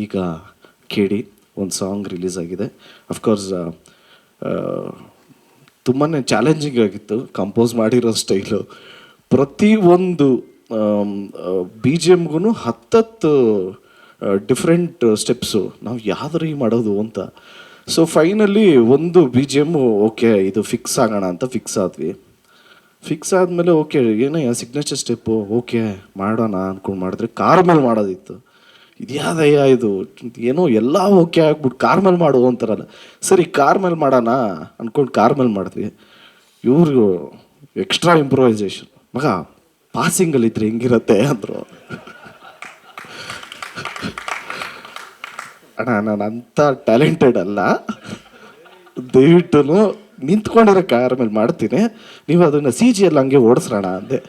ಈಗ ಕೇಳಿ ಒಂದು ಸಾಂಗ್ ರಿಲೀಸ್ ಆಗಿದೆ. ಅಫ್ಕೋರ್ಸ್ ತುಂಬಾ ಚಾಲೆಂಜಿಂಗ್ ಆಗಿತ್ತು ಕಂಪೋಸ್ ಮಾಡಿರೋ ಸ್ಟೈಲು. ಪ್ರತಿಯೊಂದು ಬಿ ಜಿ ಎಮ್ಗೂ ಹತ್ತತ್ತು ಡಿಫ್ರೆಂಟ್ ಸ್ಟೆಪ್ಸು ನಾವು ಯಾವ್ದ್ರಿ ಮಾಡೋದು ಅಂತ. ಸೊ ಫೈನಲಿ ಒಂದು ಬಿ ಜಿ ಎಮ್ಮು ಓಕೆ ಇದು ಫಿಕ್ಸ್ ಆಗೋಣ ಅಂತ ಫಿಕ್ಸ್ ಆದ್ವಿ. ಫಿಕ್ಸ್ ಆದಮೇಲೆ ಓಕೆ ಏನಯ್ಯ ಸಿಗ್ನೇಚರ್ ಸ್ಟೆಪ್ಪು ಓಕೆ ಮಾಡೋಣ ಅಂದ್ಕೊಂಡು ಮಾಡಿದ್ರೆ ಕಾರ್ ಮೇಲೆ ಮಾಡೋದಿತ್ತು. ಇದ್ಯಾದಯ್ಯ ಇದು ಏನೋ ಎಲ್ಲ ಓಕೆ ಆಗ್ಬಿಟ್ಟು ಕಾರ್ ಮೇಲೆ ಮಾಡು ಅಂತಾರಲ್ಲ, ಸರಿ ಕಾರ್ ಮೇಲೆ ಮಾಡೋಣ ಅಂದ್ಕೊಂಡು ಕಾರ್ ಮೇಲೆ ಮಾಡಿದ್ವಿ. ಇವ್ರಿಗೂ ಎಕ್ಸ್ಟ್ರಾ ಇಂಪ್ರೂವೈಸೇಷನ್, ಮಗ ಪಾಸಿಂಗಲ್ಲಿದ್ದರೆ ಹೆಂಗಿರತ್ತೆ ಅಂದರು. ಅಣ್ಣ ನಾನು ಅಂಥ ಟ್ಯಾಲೆಂಟೆಡ್ ಅಲ್ಲ, ದಯವಿಟ್ಟು ನಿಂತ್ಕೊಂಡಿರೋ ಕಾರ್ ಮೇಲೆ ಮಾಡ್ತೀನಿ, ನೀವು ಅದನ್ನು ಸಿ ಜಿ ಎಲ್ಲ ಹಂಗೆ ಓಡಿಸ್ರೋಣ ಅಂದೆ.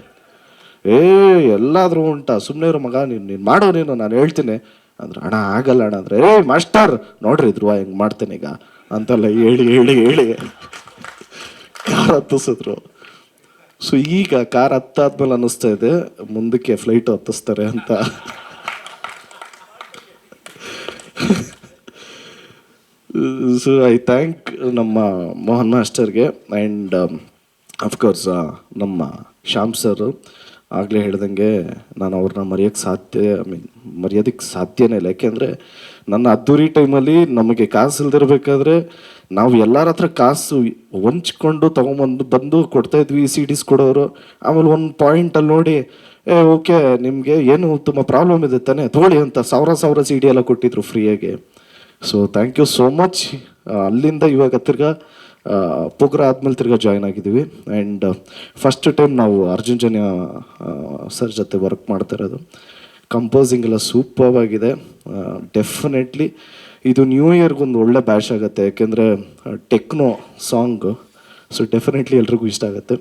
ಎಲ್ಲಾದರೂ ಉಂಟಾ ಸುಮ್ಮನೆ ಇರೋ ಮಗ, ನೀನು ಮಾಡೋ ನೀನು ನಾನು ಹೇಳ್ತೀನಿ ಅಂದ್ರೆ. ಅಣ್ಣ ಆಗಲ್ಲ ಅಣ್ಣ ಅಂದರೆ ಮಾಸ್ಟರ್ ನೋಡ್ರಿ ಧ್ರುವ ಹೆಂಗೆ ಮಾಡ್ತೇನೆ ಈಗ ಅಂತೆಲ್ಲ ಹೇಳಿ ಹೇಳಿ ಹೇಳಿ ಕಾರ್ ಹತ್ತಿಸಿದ್ರು. ಸೊ ಈಗ ಕಾರ್ ಹತ್ತಾದ್ಮೇಲೆ ಅನ್ನಿಸ್ತಾ ಇದೆ ಮುಂದಕ್ಕೆ ಫ್ಲೈಟ್ ಹತ್ತಿಸ್ತಾರೆ ಅಂತ. ಸೊ ಐ ಥ್ಯಾಂಕ್ ನಮ್ಮ ಮೋಹನ್ ಮಾಸ್ಟರ್ಗೆ ಆ್ಯಂಡ್ ಅಫ್ಕೋರ್ಸ್ ನಮ್ಮ ಶ್ಯಾಮ್ ಸರ್. ಆಗಲೇ ಹೇಳ್ದಂಗೆ ನಾನು ಅವ್ರನ್ನ ಮರೆಯೋದಕ್ಕೆ ಸಾಧ್ಯನೇ ಇಲ್ಲ. ಯಾಕೆಂದರೆ ನನ್ನ ಅದ್ದೂರಿ ಟೈಮಲ್ಲಿ ನಮಗೆ ಕಾಸು ಇಲ್ದಿರಬೇಕಾದ್ರೆ ನಾವು ಎಲ್ಲರ ಹತ್ರ ಕಾಸು ಹೊಂಚ್ಕೊಂಡು ಬಂದು ಕೊಡ್ತಾಯಿದ್ವಿ, ಸಿ ಡಿಸ್ ಕೊಡೋರು. ಆಮೇಲೆ ಒಂದು ಪಾಯಿಂಟಲ್ಲಿ ನೋಡಿ ಓಕೆ ನಿಮಗೆ ಏನು ತುಂಬ ಪ್ರಾಬ್ಲಮ್ ಇದೆ ತಾನೇ ತೊಗೊಳ್ಳಿ ಅಂತ ಸಾವಿರ ಸಿ ಡಿ ಎಲ್ಲ ಕೊಟ್ಟಿದ್ರು ಫ್ರೀಯಾಗಿ. So thank you so much. ಅಲ್ಲಿಂದ ಇವಾಗ ತಿರ್ಗಾ ಪೋಗ್ರ ಆದಮೇಲೆ ತಿರ್ಗಾ ಜಾಯ್ನ್ ಆಗಿದ್ದೀವಿ. ಆ್ಯಂಡ್ ಫಸ್ಟ್ ಟೈಮ್ ನಾವು ಅರ್ಜುನ್ ಜನ್ಯ ಸರ್ ಜೊತೆ ವರ್ಕ್ ಮಾಡ್ತಾ ಇರೋದು. ಕಂಪೋಸಿಂಗ್ ಎಲ್ಲ ಸೂಪರ್ ಆಗಿದೆ. ಡೆಫಿನೆಟ್ಲಿ ಇದು ನ್ಯೂ ಇಯರ್ಗೊಂದು ಒಳ್ಳೆ ಬ್ಯಾಶ್ ಆಗುತ್ತೆ, ಯಾಕೆಂದರೆ ಟೆಕ್ನೋ ಸಾಂಗು. ಸೊ ಡೆಫಿನೆಟ್ಲಿ ಎಲ್ರಿಗೂ ಇಷ್ಟ ಆಗುತ್ತೆ.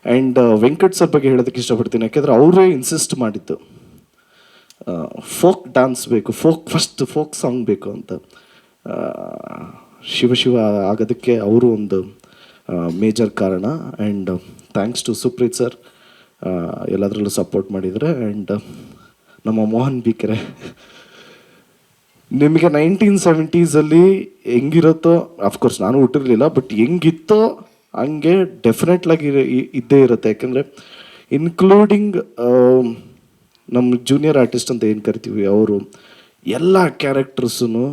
ಆ್ಯಂಡ್ ವೆಂಕಟ್ ಸರ್ ಬಗ್ಗೆ ಹೇಳೋದಕ್ಕೆ ಇಷ್ಟಪಡ್ತೀನಿ, ಯಾಕೆಂದರೆ ಅವರೇ ಇನ್ಸಿಸ್ಟ್ ಮಾಡಿದ್ದು ಫೋಕ್ ಡ್ಯಾನ್ಸ್ ಬೇಕು, ಫೋಕ್ ಸಾಂಗ್ ಬೇಕು ಅಂತ. ಶಿವ ಆಗೋದಕ್ಕೆ ಅವರು ಒಂದು ಮೇಜರ್ ಕಾರಣ. And thanks to Supreeth sir, ಎಲ್ಲದರಲ್ಲೂ ಸಪೋರ್ಟ್ ಮಾಡಿದರೆ. ಆ್ಯಂಡ್ ನಮ್ಮ ಮೋಹನ್ ಬಿಕೆರೆ, ನಿಮಗೆ 1970s ಹೆಂಗಿರುತ್ತೋ, ಅಫ್ಕೋರ್ಸ್ ನಾನು ಹುಟ್ಟಿರಲಿಲ್ಲ, ಬಟ್ ಹೆಂಗಿತ್ತೋ ಹಂಗೆ ಡೆಫಿನೆಟ್ಲಾಗಿ ಇದ್ದೇ ಇರುತ್ತೆ. ಯಾಕೆಂದರೆ ಇನ್ಕ್ಲೂಡಿಂಗ್ ನಮ್ಮ ಜೂನಿಯರ್ ಆರ್ಟಿಸ್ಟ್ ಅಂತ ಏನು ಕರಿತೀವಿ, ಅವರು ಎಲ್ಲ ಕ್ಯಾರೆಕ್ಟರ್ಸೂ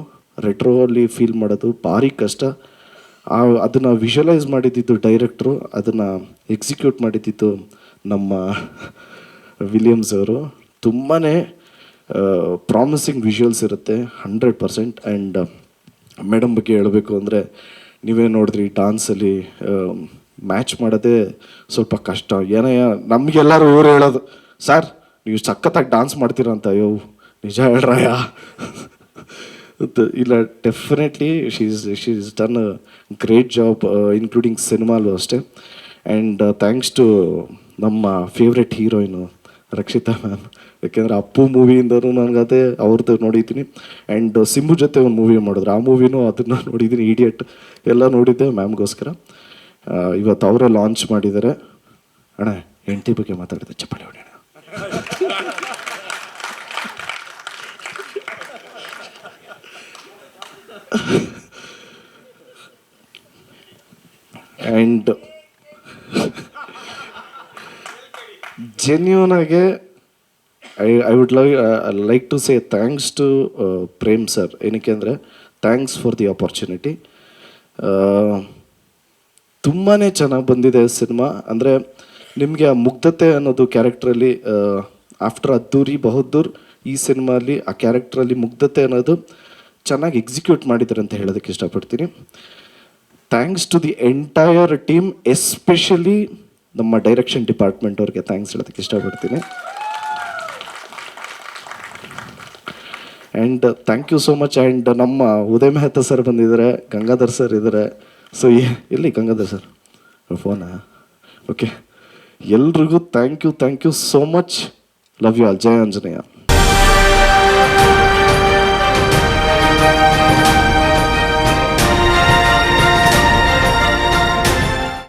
ರೆಟ್ರೋ ಅಲ್ಲಿ ಫೀಲ್ ಮಾಡೋದು ಭಾರಿ ಕಷ್ಟ. ಅದನ್ನು ವಿಜುವಲೈಸ್ ಮಾಡಿದ್ದು ಡೈರೆಕ್ಟ್ರು, ಅದನ್ನು ಎಕ್ಸಿಕ್ಯೂಟ್ ಮಾಡಿದ್ದು ನಮ್ಮ ವಿಲಿಯಮ್ಸ್ ಅವರು. ತುಂಬಾ ಪ್ರಾಮಿಸಿಂಗ್ ವಿಜುವಲ್ಸ್ ಇರುತ್ತೆ 100%. ಆ್ಯಂಡ್ ಮೇಡಮ್ ಬಗ್ಗೆ ಹೇಳಬೇಕು ಅಂದರೆ, ನೀವೇ ನೋಡಿದ್ರಿ ಡ್ಯಾನ್ಸಲ್ಲಿ ಮ್ಯಾಚ್ ಮಾಡೋದೇ ಸ್ವಲ್ಪ ಕಷ್ಟ. ಏನಯ್ಯ ನಮಗೆಲ್ಲರೂ ಇವರು ಹೇಳೋದು, ಸರ್ ನೀವು ಸಖತ್ತಾಗಿ ಡ್ಯಾನ್ಸ್ ಮಾಡ್ತೀರಾ ಅಂತ. ಅಯ್ಯೋ ನಿಜ ಹೇಳ್ರಯ್ಯ ಇಲ್ಲ, definitely she's done a great job including ಸಿನಿಮಾಲು ಅಷ್ಟೇ. ಆ್ಯಂಡ್ ಥ್ಯಾಂಕ್ಸ್ ಟು ನಮ್ಮ ಫೇವ್ರೆಟ್ ಹೀರೋಯಿನು ರಕ್ಷಿತಾ ಮ್ಯಾಮ್. ಯಾಕೆಂದರೆ ಅಪ್ಪು ಮೂವಿಯಿಂದನೂ ನನಗದೇ ಅವ್ರದ್ದು ನೋಡಿದ್ದೀನಿ. ಆ್ಯಂಡ್ ಸಿಂಬು ಜೊತೆ ಒಂದು ಮೂವಿ ಮಾಡಿದ್ರು, ಆ ಮೂವಿನೂ ಅದನ್ನು ನೋಡಿದ್ದೀನಿ, ಇಡಿಯಟ್ ಎಲ್ಲ ನೋಡಿದ್ದೆ ಮ್ಯಾಮ್ಗೋಸ್ಕರ. ಇವತ್ತು ಅವರೇ ಲಾಂಚ್ ಮಾಡಿದ್ದಾರೆ. ಅಣ್ಣ ಹೆಂಡತಿ ಬಗ್ಗೆ ಮಾತಾಡಿದೆ, ಚಪ್ಪಾಳೆ ಹೊಡೆಯೋಣ. ಆ್ಯಂಡ್ ಜೆನ್ಯೂನ್ ಆಗಿ I would like to say thanks to Prem sir. ಏನಕ್ಕೆ ಅಂದರೆ ಥ್ಯಾಂಕ್ಸ್ ಫಾರ್ ದಿ ಆಪರ್ಚುನಿಟಿ. ತುಂಬಾ ಚೆನ್ನಾಗಿ ಬಂದಿದೆ ಸಿನಿಮಾ. ಅಂದರೆ ನಿಮಗೆ ಆ ಮುಗ್ಧತೆ ಅನ್ನೋದು ಕ್ಯಾರೆಕ್ಟ್ರಲ್ಲಿ ಆಫ್ಟರ್ ಅದ್ದೂರಿ ಬಹದ್ದೂರ್, ಈ ಸಿನಿಮಾಲಿ ಆ ಕ್ಯಾರೆಕ್ಟ್ರಲ್ಲಿ ಮುಗ್ಧತೆ ಅನ್ನೋದು ಚೆನ್ನಾಗಿ ಎಕ್ಸಿಕ್ಯೂಟ್ ಮಾಡಿದ್ದಾರೆ ಅಂತ ಹೇಳೋದಕ್ಕೆ ಇಷ್ಟಪಡ್ತೀನಿ. Thanks to the entire team, especially ನಮ್ಮ ಡೈರೆಕ್ಷನ್ ಡಿಪಾರ್ಟ್ಮೆಂಟ್ ಅವ್ರಿಗೆ ಥ್ಯಾಂಕ್ಸ್ ಹೇಳೋದಕ್ಕೆ ಇಷ್ಟಪಡ್ತೀನಿ. And thank you so much. And ನಮ್ಮ ಉದಯ್ ಮೆಹ್ತಾ ಸರ್ ಬಂದಿದ್ದಾರೆ, ಗಂಗಾಧರ್ ಸರ್ ಇದ್ದಾರೆ. ಸೊ ಎಲ್ಲಿ ಗಂಗಾಧರ್ ಸರ್ ಫೋನಾ? ಓಕೆ, ಎಲ್ರಿಗೂ thank you so much. Love you all. ಜಯ ಆಂಜನೇಯ.